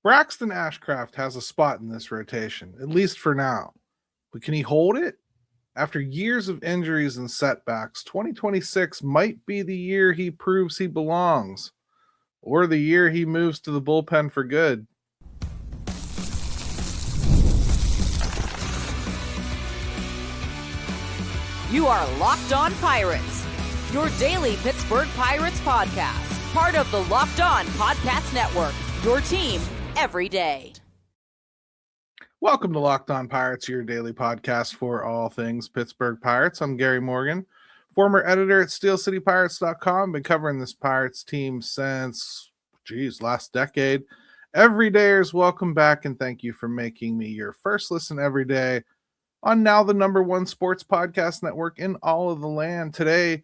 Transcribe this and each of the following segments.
Braxton Ashcraft has a spot in this rotation, at least for now. But can he hold it? After years of injuries and setbacks, 2026 might be the year he proves he belongs, or the year he moves to the bullpen for good. You are Locked On Pirates, your daily Pittsburgh Pirates podcast, part of the Locked On Podcast Network, your team every day. Welcome to Locked On Pirates, your daily podcast for all things Pittsburgh Pirates. I'm Gary Morgan, former editor at SteelCityPirates.com. Been covering this Pirates team since, last decade. Everydayers, welcome back, and thank you for making me your first listen every day on now the number one sports podcast network in all of the land. Today,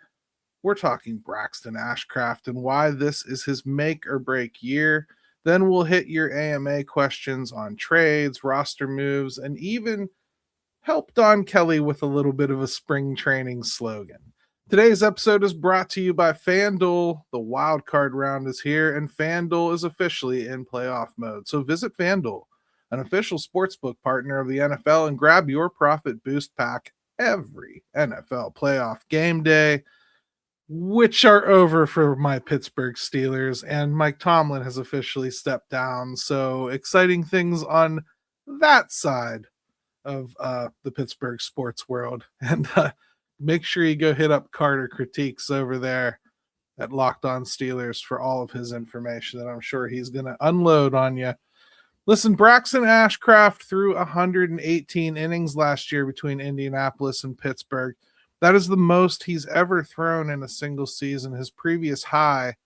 we're talking Braxton Ashcraft and why this is his make or break year. Then we'll hit your AMA questions on trades, roster moves, and even help Don Kelly with a little bit of a spring training slogan. Today's episode is brought to you by FanDuel. The wild card round is here, and FanDuel is officially in playoff mode. So visit FanDuel, an official sportsbook partner of the NFL, and grab your profit boost pack every NFL playoff game day, which are over for my Pittsburgh Steelers, and Mike Tomlin has officially stepped down. So exciting things on that side of the Pittsburgh sports world. And make sure you go hit up Carter Critiques over there at Locked On Steelers for all of his information that I'm sure he's going to unload on you. Listen, Braxton Ashcraft threw 118 innings last year between Indianapolis and Pittsburgh. That is the most he's ever thrown in a single season. His previous high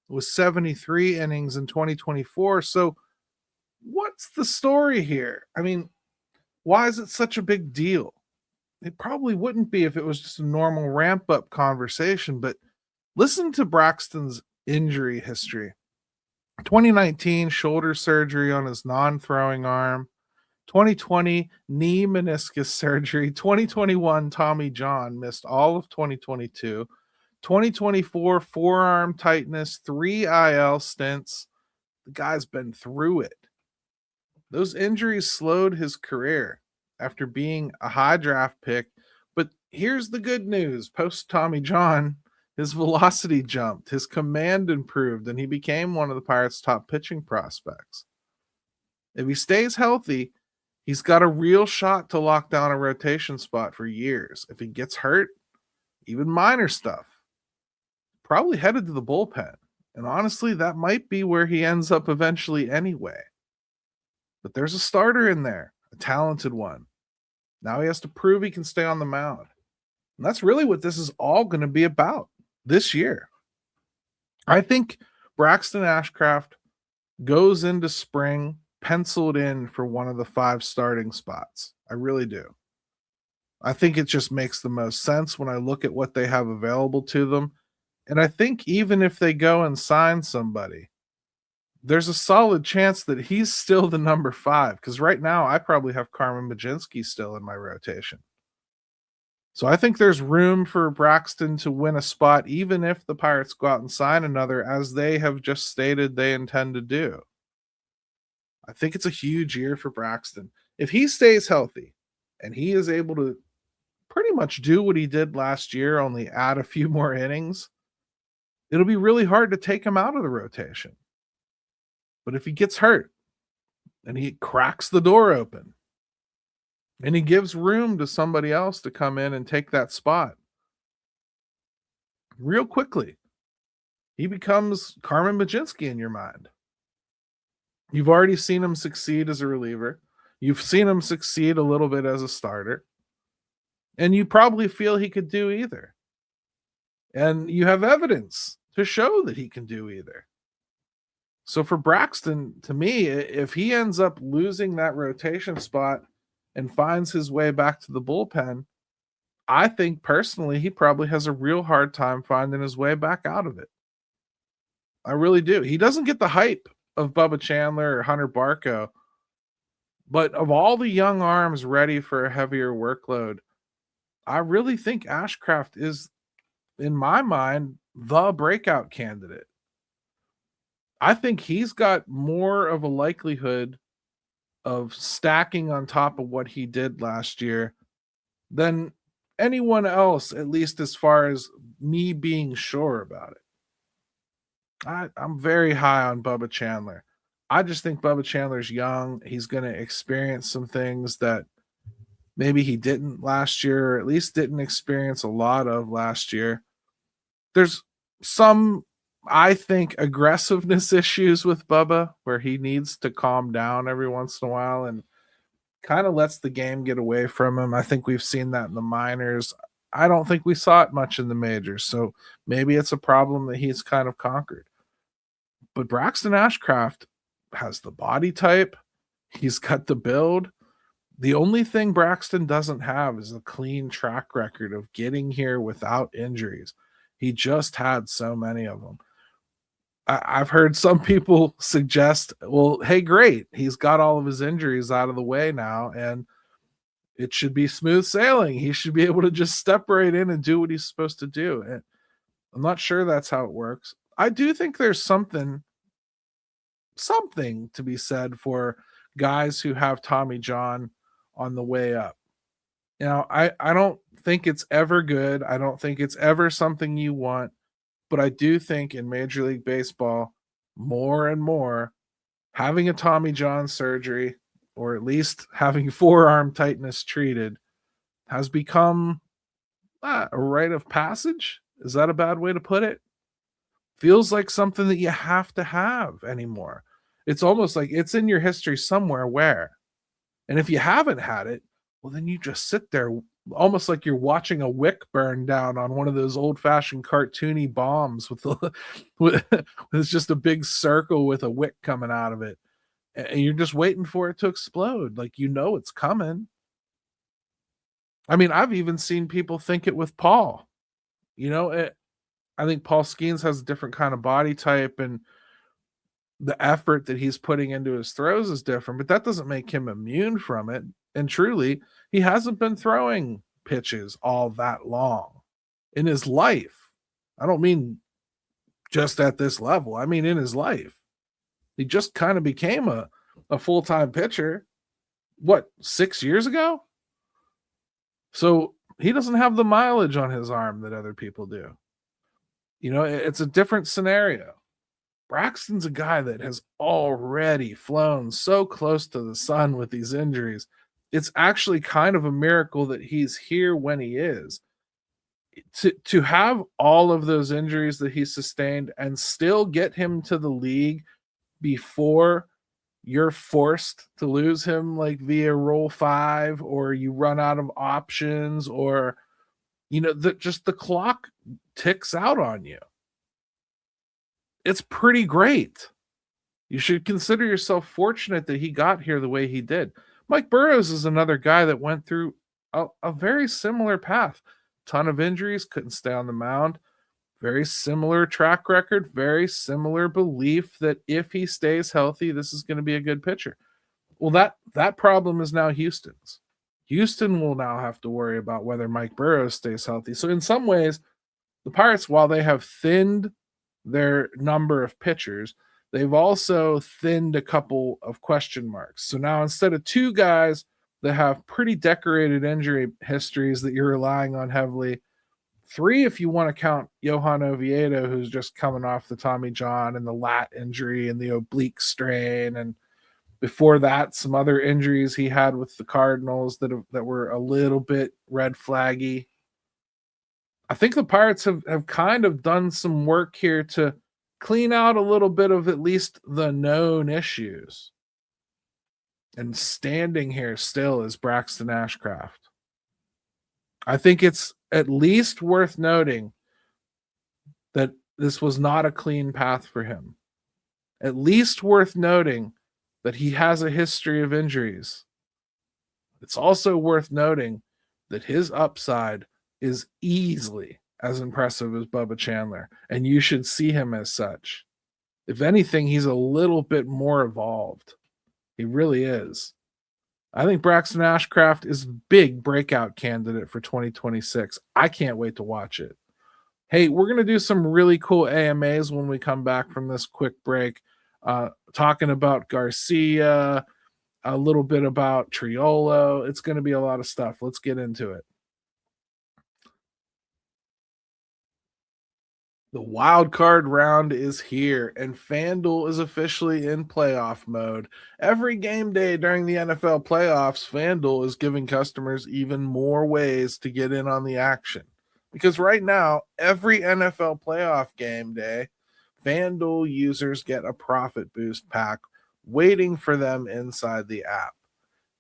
was 73 innings in 2024. So what's the story here? I mean, why is it such a big deal? It probably wouldn't be if it was just a normal ramp-up conversation, but listen to Braxton's injury history. 2019, shoulder surgery on his non-throwing arm. 2020, knee meniscus surgery. 2021, Tommy John, missed all of 2022. 2024, forearm tightness, 3 IL stints. The guy's been through it. Those injuries slowed his career after being a high draft pick. But here's the good news. Post Tommy John, his velocity jumped, his command improved, and he became one of the Pirates' top pitching prospects. If he stays healthy, he's got a real shot to lock down a rotation spot for years. If he gets hurt, even minor stuff, probably headed to the bullpen. And honestly, that might be where he ends up eventually anyway. But there's a starter in there, a talented one. Now he has to prove he can stay on the mound. And that's really what this is all going to be about this year. I think Braxton Ashcraft goes into spring penciled in for one of the 5 starting spots. I really do. I think it just makes the most sense when I look at what they have available to them. And I think even if they go and sign somebody, there's a solid chance that he's still the number 5, because right now I probably have Carmen Mlodzinski still in my rotation. So I think there's room for Braxton to win a spot, even if the Pirates go out and sign another, as they have just stated they intend to do. I think it's a huge year for Braxton. If he stays healthy and he is able to pretty much do what he did last year, only add a few more innings, it'll be really hard to take him out of the rotation. But if he gets hurt and he cracks the door open and he gives room to somebody else to come in and take that spot, real quickly, he becomes Carmen Mlodzinski in your mind. You've already seen him succeed as a reliever. You've seen him succeed a little bit as a starter. And you probably feel he could do either. And you have evidence to show that he can do either. So for Braxton, to me, if he ends up losing that rotation spot and finds his way back to the bullpen, I think personally he probably has a real hard time finding his way back out of it. I really do. He doesn't get the hype of Bubba Chandler or Hunter Barco, but of all the young arms ready for a heavier workload, I really think Ashcraft is, in my mind, the breakout candidate. I think he's got more of a likelihood of stacking on top of what he did last year than anyone else, at least as far as me being sure about it. I'm very high on Bubba Chandler. I just think Bubba Chandler's young. He's going to experience some things that maybe he didn't last year, or at least didn't experience a lot of last year. There's some, I think, aggressiveness issues with Bubba where he needs to calm down every once in a while and kind of lets the game get away from him. I think we've seen that in the minors. I don't think we saw it much in the majors. So maybe it's a problem that he's kind of conquered. But Braxton Ashcraft has the body type. He's got the build. The only thing Braxton doesn't have is a clean track record of getting here without injuries. He just had so many of them. I've heard some people suggest, well, hey, great. He's got all of his injuries out of the way now, and it should be smooth sailing. He should be able to just step right in and do what he's supposed to do. And I'm not sure that's how it works. I do think there's something to be said for guys who have Tommy John on the way up. You know, I don't think it's ever good. I don't think it's ever something you want. But I do think in Major League Baseball, more and more, having a Tommy John surgery, or at least having forearm tightness treated, has become a rite of passage. Is that a bad way to put it? Feels like something that you have to have anymore. It's almost like it's in your history somewhere where. And if you haven't had it, well, then you just sit there almost like you're watching a wick burn down on one of those old-fashioned cartoony bombs with it's just a big circle with a wick coming out of it. And you're just waiting for it to explode. Like, you know it's coming. I mean, I've even seen people think it with Paul. You know, I think Paul Skeens has a different kind of body type, and the effort that he's putting into his throws is different, but that doesn't make him immune from it. And truly, he hasn't been throwing pitches all that long in his life. I don't mean just at this level. I mean in his life. He just kind of became a full-time pitcher, 6 years ago? So he doesn't have the mileage on his arm that other people do. You know, it's a different scenario. Braxton's a guy that has already flown so close to the sun with these injuries. It's actually kind of a miracle that he's here when he is. To have all of those injuries that he sustained and still get him to the league before you're forced to lose him, like via Rule 5, or you run out of options, or, you know, just the clock ticks out on you. It's pretty great. You should consider yourself fortunate that he got here the way he did. Mike Burrows is another guy that went through a very similar path. Ton of injuries, couldn't stay on the mound. Very similar track record, very similar belief that if he stays healthy, this is going to be a good pitcher. Well, that problem is now Houston's. Houston will now have to worry about whether Mike Burrows stays healthy. So in some ways, the Pirates, while they have thinned their number of pitchers, they've also thinned a couple of question marks. So now instead of two guys that have pretty decorated injury histories that you're relying on heavily, three if you want to count Johan Oviedo, who's just coming off the Tommy John and the lat injury and the oblique strain, and before that some other injuries he had with the Cardinals that were a little bit red flaggy. I think the Pirates have kind of done some work here to clean out a little bit of at least the known issues. And standing here still is Braxton Ashcraft. I think it's at least worth noting that this was not a clean path for him. At least worth noting that he has a history of injuries. It's also worth noting that his upside is easily as impressive as Bubba Chandler, and you should see him as such. If anything, he's a little bit more evolved. He really is. I think Braxton Ashcraft is a big breakout candidate for 2026. I can't wait to watch it. Hey, we're going to do some really cool AMAs when we come back from this quick break. talking about Garcia, a little bit about Triolo. It's going to be a lot of stuff. Let's get into it. The wild card round is here, and FanDuel is officially in playoff mode. Every game day during the NFL playoffs, FanDuel is giving customers even more ways to get in on the action. Because right now, every NFL playoff game day, FanDuel users get a profit boost pack waiting for them inside the app.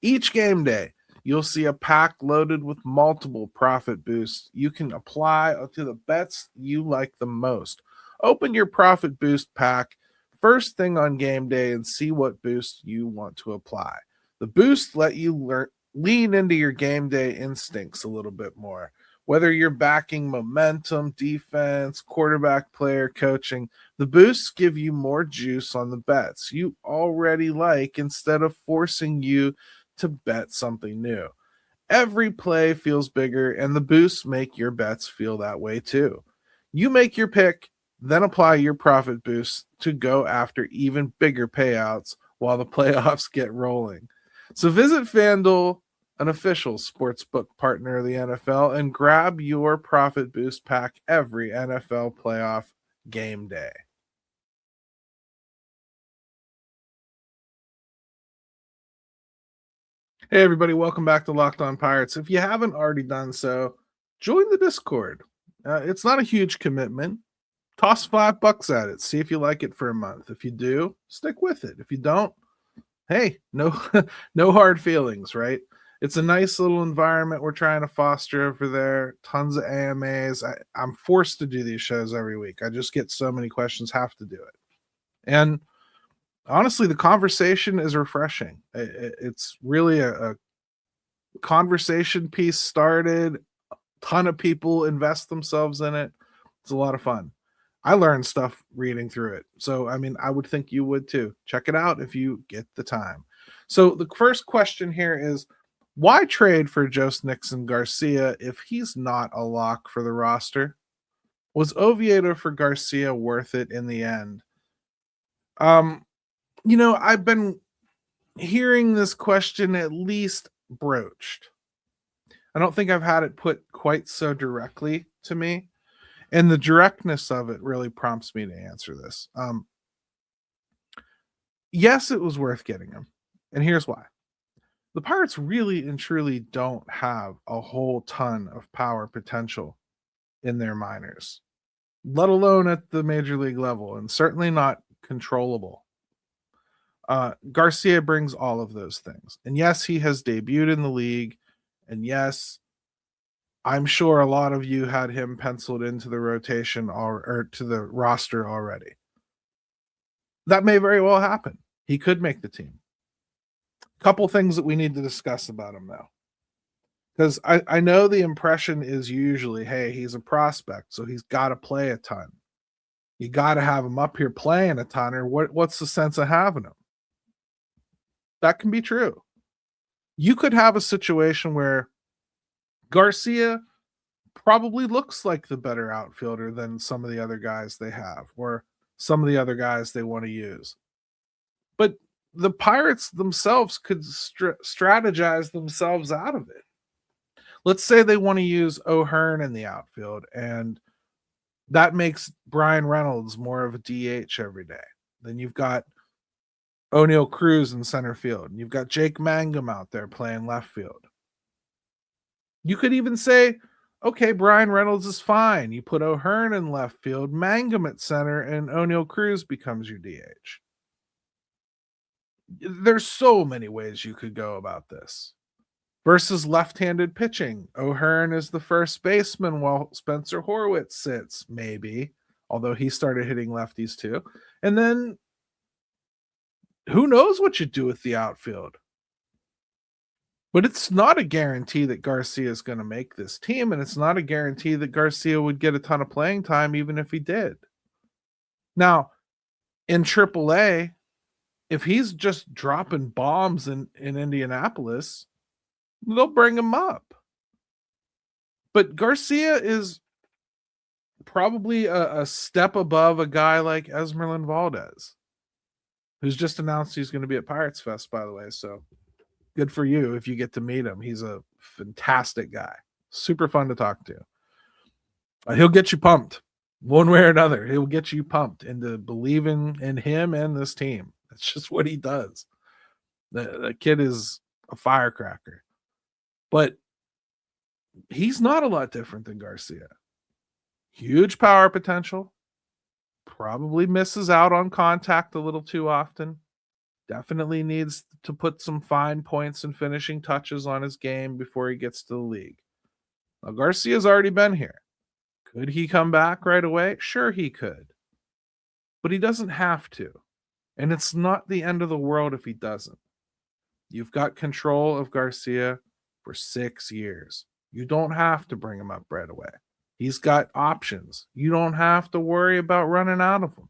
Each game day, you'll see a pack loaded with multiple profit boosts you can apply to the bets you like the most. Open your profit boost pack first thing on game day and see what boosts you want to apply. The boosts let you lean into your game day instincts a little bit more. Whether you're backing momentum, defense, quarterback player, coaching, the boosts give you more juice on the bets you already like instead of forcing you to bet something new. Every play feels bigger, and the boosts make your bets feel that way too. You make your pick, then apply your profit boosts to go after even bigger payouts while the playoffs get rolling. So visit FanDuel, an official sportsbook partner of the NFL, and grab your profit boost pack every NFL playoff game day. Hey, everybody, welcome back to Locked On Pirates. If you haven't already done so, join the Discord. It's not a huge commitment. Toss $5 at it. See if you like it for a month. If you do, stick with it. If you don't, hey, no, no hard feelings, right? It's a nice little environment we're trying to foster over there. Tons of AMAs. I'm forced to do these shows every week. I just get so many questions, have to do it. And honestly, the conversation is refreshing. It's really a conversation piece started. A ton of people invest themselves in it. It's a lot of fun. I learned stuff reading through it. So, I mean, I would think you would too. Check it out if you get the time. So the first question here is, why trade for Joe Nixon Garcia if he's not a lock for the roster? Was Oviedo for Garcia worth it in the end? I've been hearing this question at least broached. I don't think I've had it put quite so directly to me. And the directness of it really prompts me to answer this. Yes, it was worth getting him. And here's why. The Pirates really and truly don't have a whole ton of power potential in their minors, let alone at the major league level, and certainly not controllable. Garcia brings all of those things. And yes, he has debuted in the league. And yes, I'm sure a lot of you had him penciled into the rotation or to the roster already. That may very well happen. He could make the team. Couple things that we need to discuss about him, though. Because I know the impression is usually, hey, he's a prospect, so he's got to play a ton. You got to have him up here playing a ton, or what's the sense of having him? That can be true. You could have a situation where Garcia probably looks like the better outfielder than some of the other guys they have, or some of the other guys they want to use. But the Pirates themselves could strategize themselves out of it. Let's say they want to use O'Hearn in the outfield, and that makes Brian Reynolds more of a DH every day. Then you've got O'Neal Cruz in center field, and you've got Jake Mangum out there playing left field. You could even say, okay, Brian Reynolds is fine. You put O'Hearn in left field, Mangum at center, and O'Neal Cruz becomes your DH. There's so many ways you could go about this. Versus left-handed pitching, O'Hearn is the first baseman while Spencer Horwitz sits, maybe, although he started hitting lefties too. And then who knows what you do with the outfield? But it's not a guarantee that Garcia is going to make this team, and it's not a guarantee that Garcia would get a ton of playing time even if he did. Now, in AAA, if he's just dropping bombs in Indianapolis, they'll bring him up. But Garcia is probably a step above a guy like Esmeralda Valdez. who's just announced he's going to be at Pirates Fest, by the way. So good for you if you get to meet him. He's a fantastic guy. Super fun to talk to. He'll get you pumped one way or another. He'll get you pumped into believing in him and this team. That's just what he does. The kid is a firecracker. But he's not a lot different than Garcia. Huge power potential. Probably misses out on contact a little too often. Definitely needs to put some fine points and finishing touches on his game before he gets to the league. Now, Garcia's already been here. Could he come back right away? Sure, he could. But he doesn't have to. And it's not the end of the world if he doesn't. You've got control of Garcia for 6 years. You don't have to bring him up right away. He's got options. You don't have to worry about running out of them.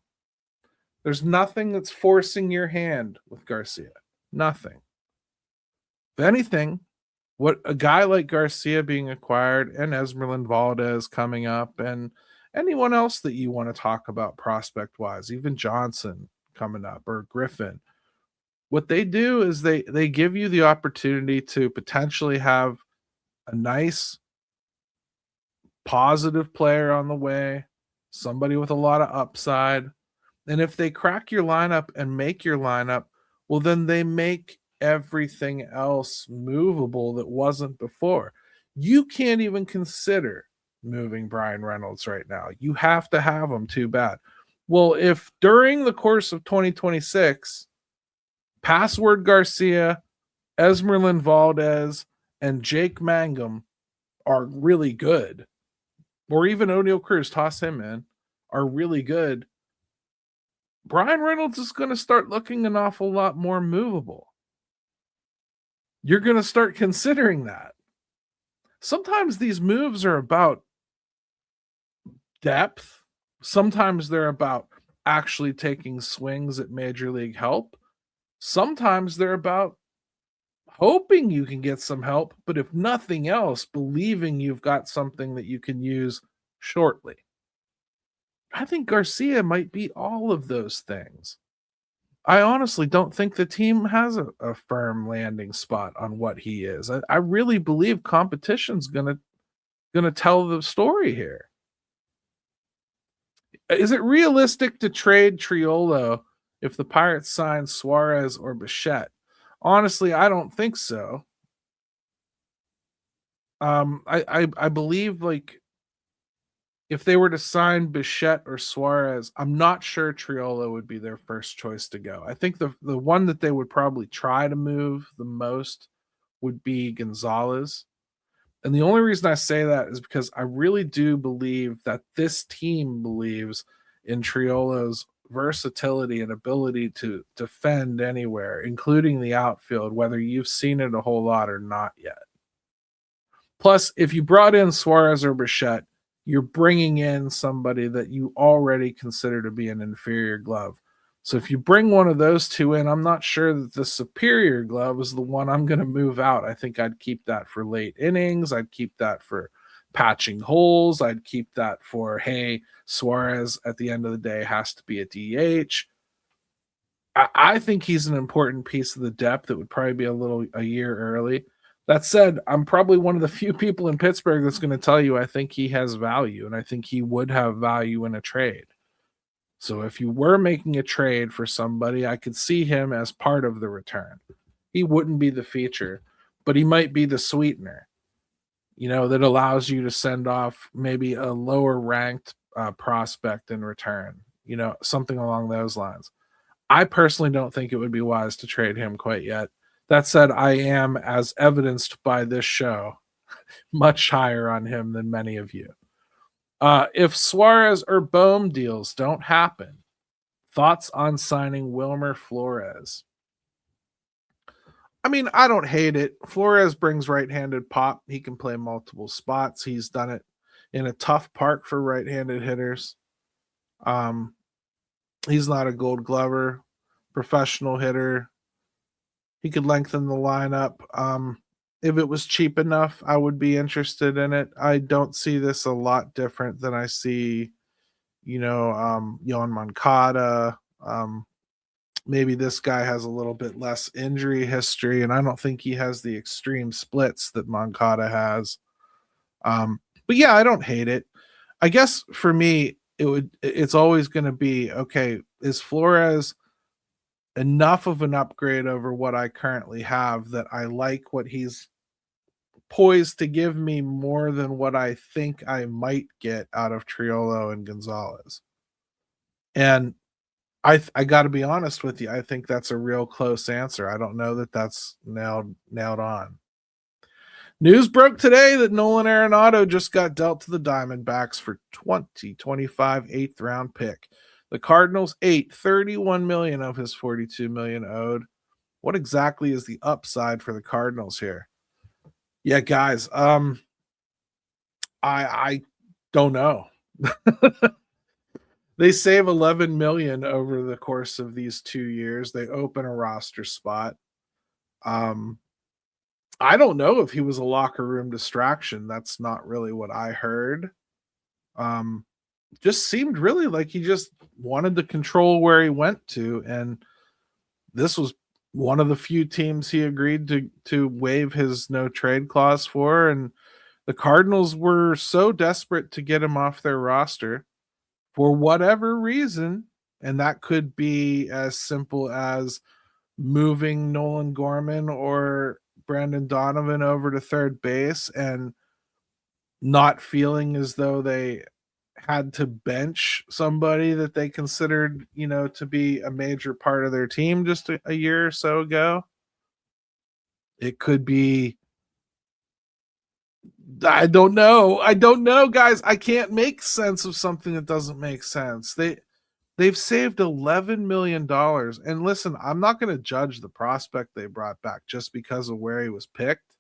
There's nothing that's forcing your hand with Garcia. Nothing. If anything, what a guy like Garcia being acquired and Esmeralda Valdez coming up and anyone else that you want to talk about prospect-wise, even Johnson coming up or Griffin, what they do is they give you the opportunity to potentially have a nice, positive player on the way, somebody with a lot of upside. And if they crack your lineup and make your lineup, well, then they make everything else movable that wasn't before. You can't even consider moving Brian Reynolds right now. You have to have him too bad. Well, if during the course of 2026, Password Garcia, Esmeralda Valdez, and Jake Mangum are really good, or even O'Neal Cruz, toss him in, are really good, Brian Reynolds is going to start looking an awful lot more movable. You're going to start considering that. Sometimes these moves are about depth. Sometimes they're about actually taking swings at major league help. Sometimes they're about hoping you can get some help, but if nothing else, believing you've got something that you can use shortly. I think Garcia might be all of those things. I honestly don't think the team has a firm landing spot on what he is. I really believe competition's gonna tell the story here. Is it realistic to trade Triolo if the Pirates sign Suarez or Bichette? Honestly, I don't think so. I believe like if they were to sign Bichette or Suarez, I'm not sure Triolo would be their first choice to go. I think the one that they would probably try to move the most would be Gonzales. And the only reason I say that is because I really do believe that this team believes in Triolo's versatility and ability to defend anywhere, including the outfield, whether you've seen it a whole lot or not yet. Plus, if you brought in Suarez or Bichette, you're bringing in somebody that you already consider to be an inferior glove. So if you bring one of those two in, I'm not sure that the superior glove is the one I'm going to move out. I think I'd keep that for late innings. I'd keep that for patching holes. I'd keep that for, hey, Suarez at the end of the day has to be a DH. I think he's an important piece of the depth that would probably be a year early. That said, I'm probably one of the few people in Pittsburgh that's going to tell you I think he has value, and I think he would have value in a trade. So if you were making a trade for somebody, I could see him as part of the return. He wouldn't be the feature, but he might be the sweetener, that allows you to send off maybe a lower ranked prospect in return, something along those lines. I personally don't think it would be wise to trade him quite yet. That said, I am, as evidenced by this show, much higher on him than many of you. If Suarez or Bohm deals don't happen, thoughts on signing Wilmer Flores? I mean, I don't hate it. Flores brings right-handed pop. He can play multiple spots. He's done it in a tough park for right-handed hitters. He's not a gold glover, professional hitter. He could lengthen the lineup. If it was cheap enough, I would be interested in it. I don't see this a lot different than I see, Yoan Moncada, maybe this guy has a little bit less injury history, and I don't think he has the extreme splits that Moncada has. But yeah, I don't hate it. I guess for me, it's always going to be, okay, is Flores enough of an upgrade over what I currently have that I like what he's poised to give me more than what I think I might get out of Triolo and Gonzales? And I got to be honest with you, I think that's a real close answer. I don't know that that's nailed on. News broke today that Nolan Arenado just got dealt to the Diamondbacks for 2025 eighth round pick. The Cardinals ate $31 million of his $42 million owed. What exactly is the upside for the Cardinals here? Yeah, guys, I don't know. They save $11 million over the course of these 2 years. They open a roster spot. I don't know if he was a locker room distraction. That's not really what I heard. Just seemed really like he just wanted to control where he went to, and this was one of the few teams he agreed to waive his no trade clause for, and the Cardinals were so desperate to get him off their roster for whatever reason, and that could be as simple as moving Nolan Gorman or Brandon Donovan over to third base and not feeling as though they had to bench somebody that they considered, to be a major part of their team just a year or so ago. It could be, I don't know, guys. I can't make sense of something that doesn't make sense. They've saved $11 million. And listen, I'm not going to judge the prospect they brought back just because of where he was picked.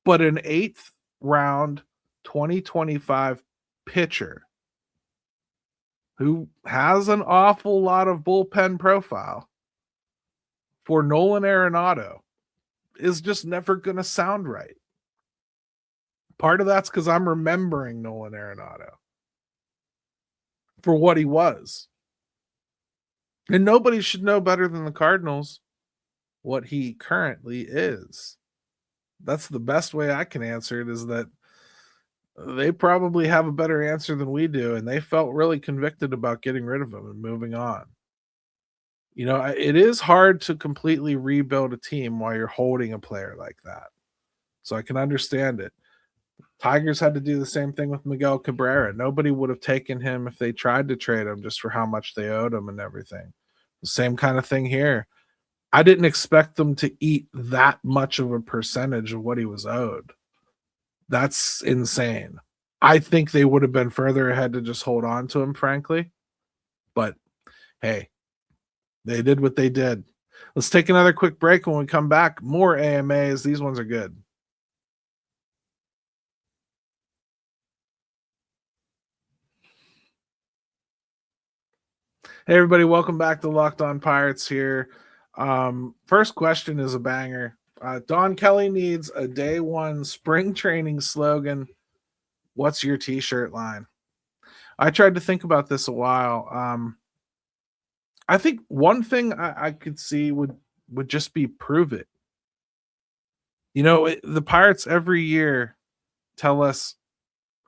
But an 8th round 2025 pitcher who has an awful lot of bullpen profile for Nolan Arenado is just never going to sound right. Part of that's because I'm remembering Nolan Arenado for what he was. And nobody should know better than the Cardinals what he currently is. That's the best way I can answer it, is that they probably have a better answer than we do, and they felt really convicted about getting rid of him and moving on. It is hard to completely rebuild a team while you're holding a player like that. So I can understand it. Tigers had to do the same thing with Miguel Cabrera. Nobody would have taken him if they tried to trade him just for how much they owed him and everything. The same kind of thing here. I didn't expect them to eat that much of a percentage of what he was owed. That's insane. I think they would have been further ahead to just hold on to him, frankly. But hey, they did what they did. Let's take another quick break. When we come back, more AMAs. These ones are good. Hey, everybody. Welcome back to Locked On Pirates here. First question is a banger. Don Kelly needs a day one spring training slogan. What's your t-shirt line? I tried to think about this a while. I think one thing I could see would just be prove it. The Pirates every year tell us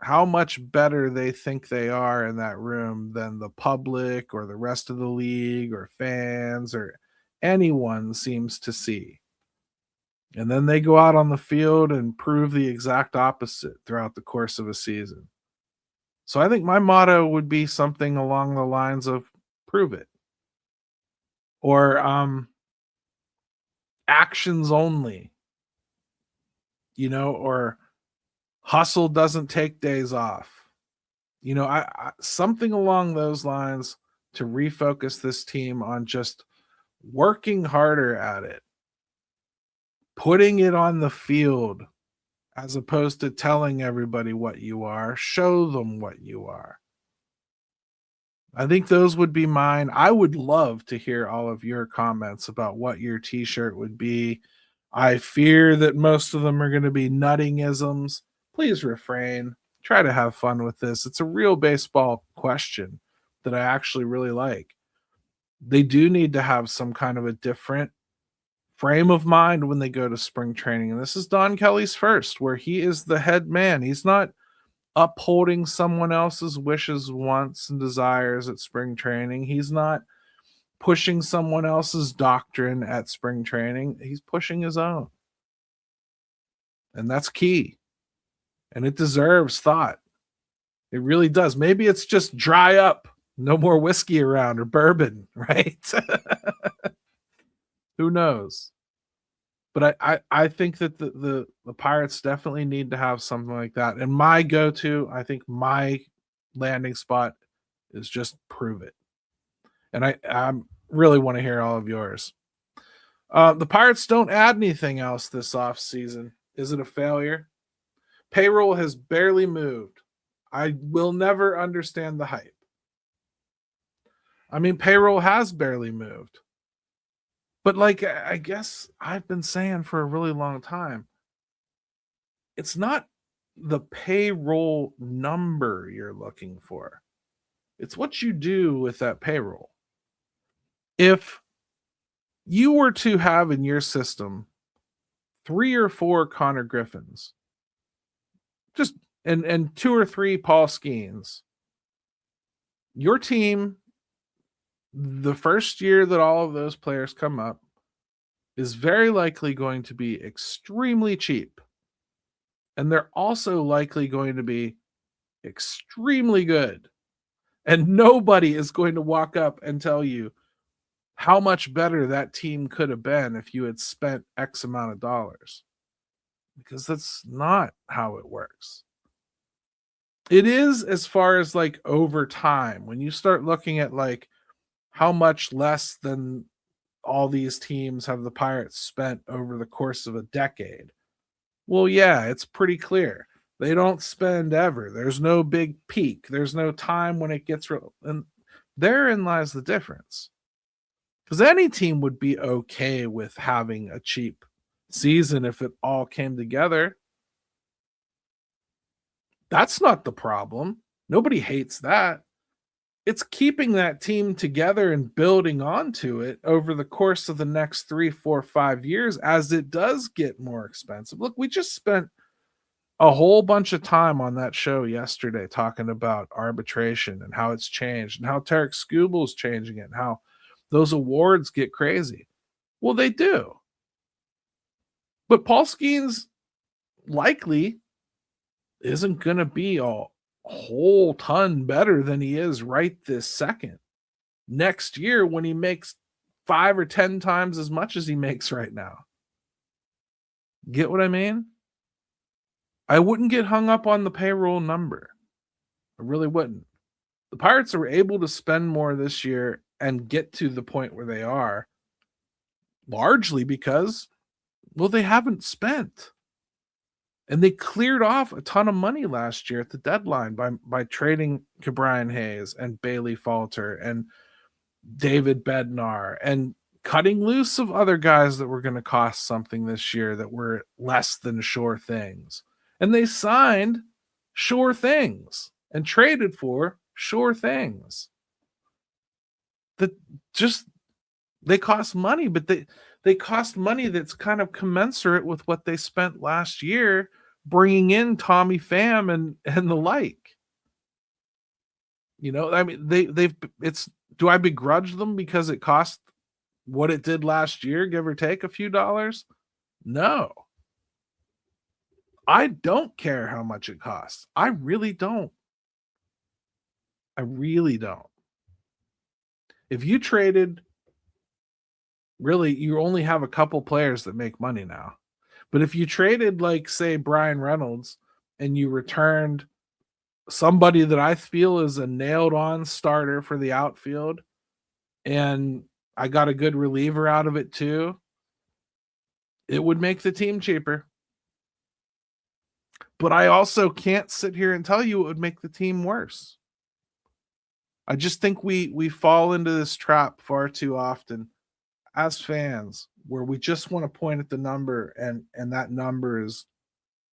how much better they think they are in that room than the public or the rest of the league or fans or anyone seems to see. And then they go out on the field and prove the exact opposite throughout the course of a season. So I think my motto would be something along the lines of prove it. Or actions only. Or hustle doesn't take days off. I something along those lines to refocus this team on just working harder at it. Putting it on the field as opposed to telling everybody what you are. Show them what you are. I think those would be mine. I would love to hear all of your comments about what your t-shirt would be. I fear that most of them are going to be nutting-isms. Please refrain. Try to have fun with this. It's a real baseball question that I actually really like. they do need to have some kind of a different frame of mind when they go to spring training. And this is Don Kelly's first, where he is the head man. He's not upholding someone else's wishes, wants, and desires at spring training. He's not pushing someone else's doctrine at spring training. He's pushing his own. And that's key. And it deserves thought. It really does. Maybe it's just dry up. No more whiskey around or bourbon, right? Who knows? But I think that the Pirates definitely need to have something like that. And my go-to, I think my landing spot is just prove it. And I really want to hear all of yours. The Pirates don't add anything else this offseason. Is it a failure? Payroll has barely moved. I will never understand the hype. I mean, payroll has barely moved. But like I guess I've been saying for a really long time, it's not the payroll number you're looking for. It's what you do with that payroll. If you were to have in your system 3 or 4 Connor Griffins, just and 2 or 3 Paul Skeens, your team, the first year that all of those players come up, is very likely going to be extremely cheap. And they're also likely going to be extremely good. And nobody is going to walk up and tell you how much better that team could have been if you had spent X amount of dollars. Because that's not how it works. It is as far as like over time. When you start looking at like how much less than all these teams have the Pirates spent over the course of a decade. Well, yeah, it's pretty clear. They don't spend ever. There's no big peak. There's no time when it gets real. And therein lies the difference. Because any team would be okay with having a cheap season if it all came together. That's not the problem. Nobody hates that. It's keeping that team together and building onto it over the course of the next 3, 4, 5 years as it does get more expensive. Look, we just spent a whole bunch of time on that show yesterday talking about arbitration and how it's changed and how Tarek Skubal's changing it and how those awards get crazy. Well, they do. But Paul Skeens likely isn't going to be a whole ton better than he is right this second. Next year, when he makes 5 or 10 times as much as he makes right now. Get what I mean? I wouldn't get hung up on the payroll number. I really wouldn't. The Pirates are able to spend more this year and get to the point where they are largely because, well, they haven't spent. And they cleared off a ton of money last year at the deadline by trading Brian Hayes and Bailey Falter and David Bednar and cutting loose of other guys that were going to cost something this year that were less than sure things. And they signed sure things and traded for sure things. They cost money, but they cost money that's kind of commensurate with what they spent last year bringing in Tommy Pham and the like. You know, I mean, do I begrudge them because it cost what it did last year, give or take a few dollars? No. I don't care how much it costs. I really don't. I really don't. If you traded, really, you only have a couple players that make money now. But if you traded, like, say, Brian Reynolds, and you returned somebody that I feel is a nailed-on starter for the outfield, and I got a good reliever out of it too, it would make the team cheaper. But I also can't sit here and tell you it would make the team worse. I just think we fall into this trap far too often as fans, where we just want to point at the number and that number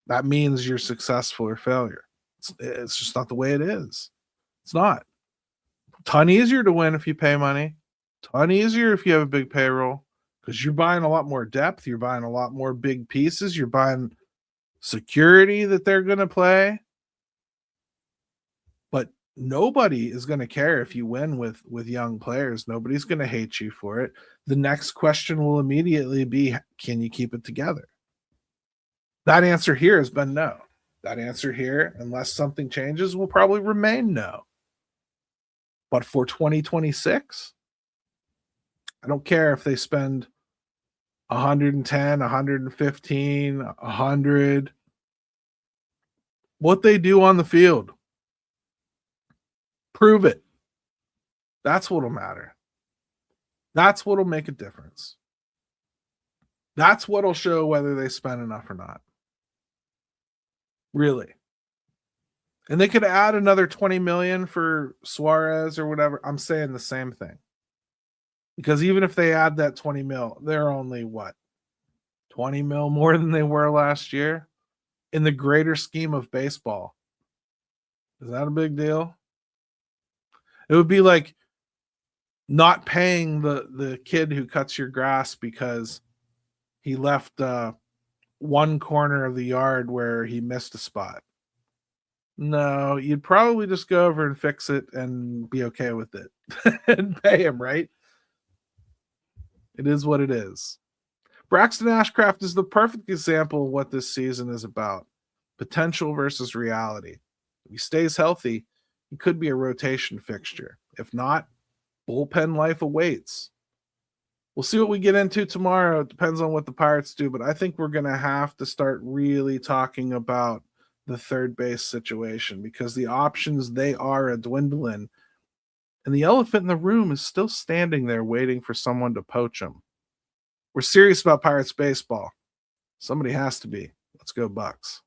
that means you're successful or failure. It's just not the way it is. It's not. A ton easier to win if you pay money. ton easier if you have a big payroll because you're buying a lot more depth. You're buying a lot more big pieces. You're buying security that they're going to play. But nobody is going to care if you win with young players. Nobody's going to hate you for it. The next question will immediately be, can you keep it together? That answer here has been no. That answer here, unless something changes, will probably remain no. But for 2026, I don't care if they spend 110, 115, 100. What they do on the field, prove it. That's what'll matter. That's what'll make a difference. That's what'll show whether they spend enough or not. Really. And they could add another 20 million for Suarez or whatever. I'm saying the same thing. Because even if they add that 20 mil, they're only what? 20 mil more than they were last year in the greater scheme of baseball. Is that a big deal? It would be like not paying the kid who cuts your grass because he left one corner of the yard where he missed a spot. No, you'd probably just go over and fix it and be okay with it and pay him, right? It is what it is. Braxton Ashcraft is the perfect example of what this season is about. Potential versus reality. If he stays healthy, he could be a rotation fixture. If not, bullpen life awaits. We'll see what we get into tomorrow. It depends on what the Pirates do, but I think we're going to have to start really talking about the third base situation because the options, they are a dwindling. And the elephant in the room is still standing there waiting for someone to poach him. We're serious about Pirates baseball. Somebody has to be. Let's go Bucks.